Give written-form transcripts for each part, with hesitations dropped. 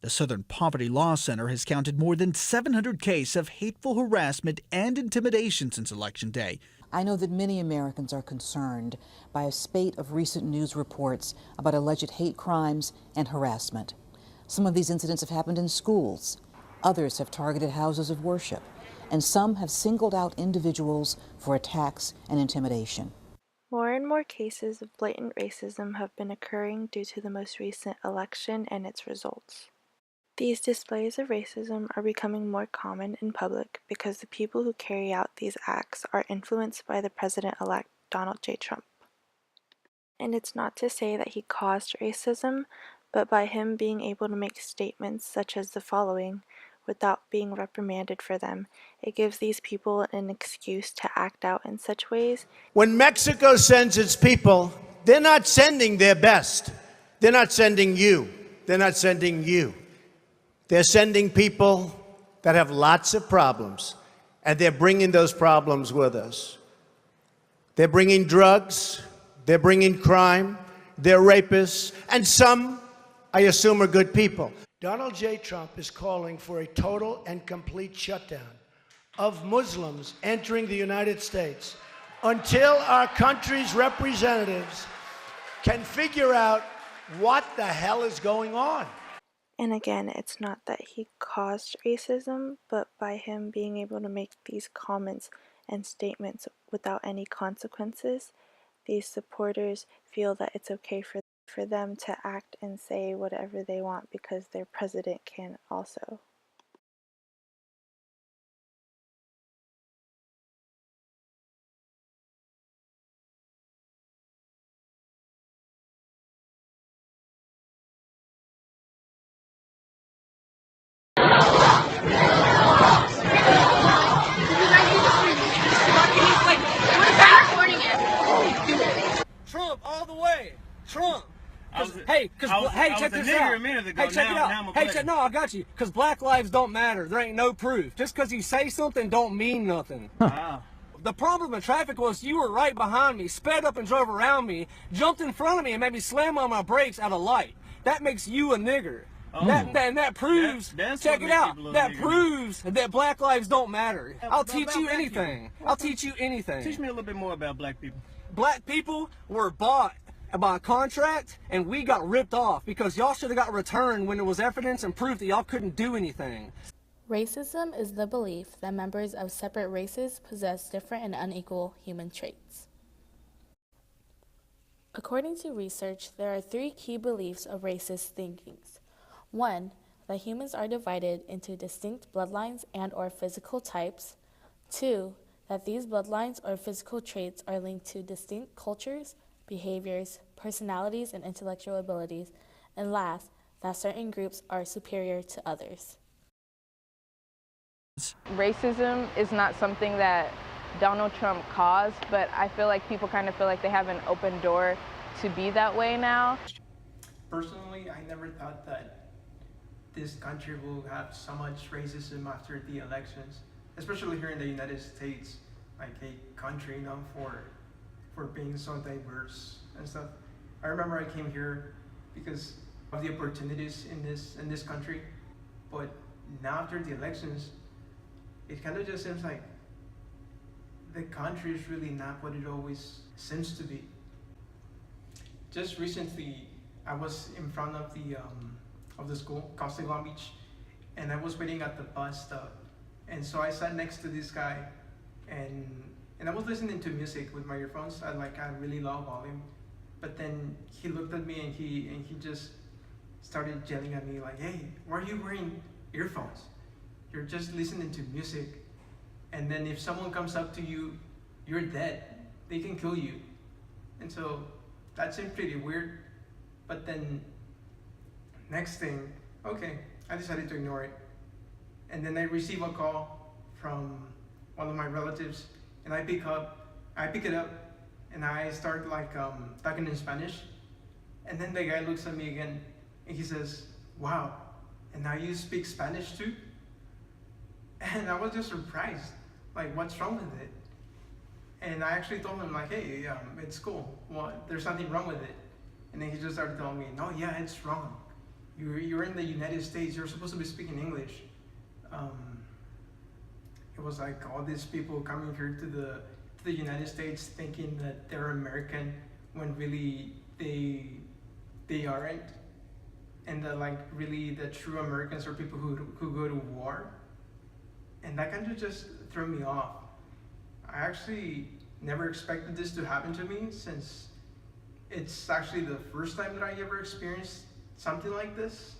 The Southern Poverty Law Center has counted more than 700 cases of hateful harassment and intimidation since Election Day. I know that many Americans are concerned by a spate of recent news reports about alleged hate crimes and harassment. Some of these incidents have happened in schools. Others have targeted houses of worship. And some have singled out individuals for attacks and intimidation. More and more cases of blatant racism have been occurring due to the most recent election and its results. These displays of racism are becoming more common in public because the people who carry out these acts are influenced by the president-elect Donald J. Trump. And it's not to say that he caused racism, but by him being able to make statements such as the following, without being reprimanded for them, it gives these people an excuse to act out in such ways. When Mexico sends its people, they're not sending their best. They're not sending you. They're not sending you. They're sending people that have lots of problems, and they're bringing those problems with us. They're bringing drugs, they're bringing crime, they're rapists, and some, I assume, are good people. Donald J. Trump is calling for a total and complete shutdown of Muslims entering the United States until our country's representatives can figure out what the hell is going on. And again, it's not that he caused racism, but by him being able to make these comments and statements without any consequences, these supporters feel that it's okay for them to act and say whatever they want because their president can also. Trump all the way. Trump. Hey, check this out. Hey, check it out. Hey, no, I got you. Because black lives don't matter. There ain't no proof. Just because you say something don't mean nothing. Wow. The problem in traffic was you were right behind me, sped up and drove around me, jumped in front of me and made me slam on my brakes at a light. That makes you a nigger. Oh. That proves, check it out, that proves that black lives don't matter. I'll teach you anything. I'll teach you anything. Teach me a little bit more about black people. Black people were bought by a contract and we got ripped off because y'all should have got returned when there was evidence and proof that y'all couldn't do anything. Racism is the belief that members of separate races possess different and unequal human traits. According to research, there are 3 key beliefs of racist thinkings. 1, that humans are divided into distinct bloodlines and or physical types. 2, that these bloodlines or physical traits are linked to distinct cultures, behaviors, personalities, and intellectual abilities. And last, that certain groups are superior to others. Racism is not something that Donald Trump caused, but I feel like people kind of feel like they have an open door to be that way now. Personally, I never thought that this country will have so much racism after the elections, especially here in the United States, like a country known for being so diverse and stuff. I remember I came here because of the opportunities in this country, but now after the elections, it kind of just seems like the country is really not what it always seems to be. Just recently, I was in front of the school, Costa Long Beach, and I was waiting at the bus stop. And so I sat next to this guy, and I was listening to music with my earphones at like a really low volume. But then he looked at me and he just started yelling at me like, "Hey, why are you wearing earphones? You're just listening to music. And then if someone comes up to you, you're dead. They can kill you." And so that seemed pretty weird. But then next thing, okay, I decided to ignore it. And then I receive a call from one of my relatives, and I pick it up, and I start like talking in Spanish. And then the guy looks at me again, and he says, "Wow, and now you speak Spanish too?" And I was just surprised, like, what's wrong with it? And I actually told him like, "Hey, it's cool. Well, there's nothing wrong with it." And then he just started telling me, "No, yeah, it's wrong. you're in the United States. You're supposed to be speaking English. It was like all these people coming here to the United States thinking that they're American when really they aren't, and that like really the true Americans are people who go to war, and that kind of just threw me off. I actually never expected this to happen to me, since it's actually the first time that I ever experienced something like this.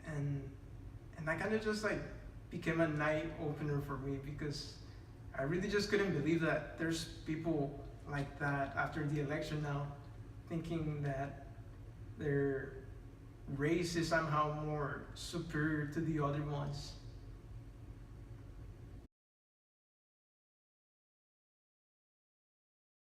And that kind of just like became a night opener for me, because I really just couldn't believe that there's people like that after the election now, thinking that their race is somehow more superior to the other ones.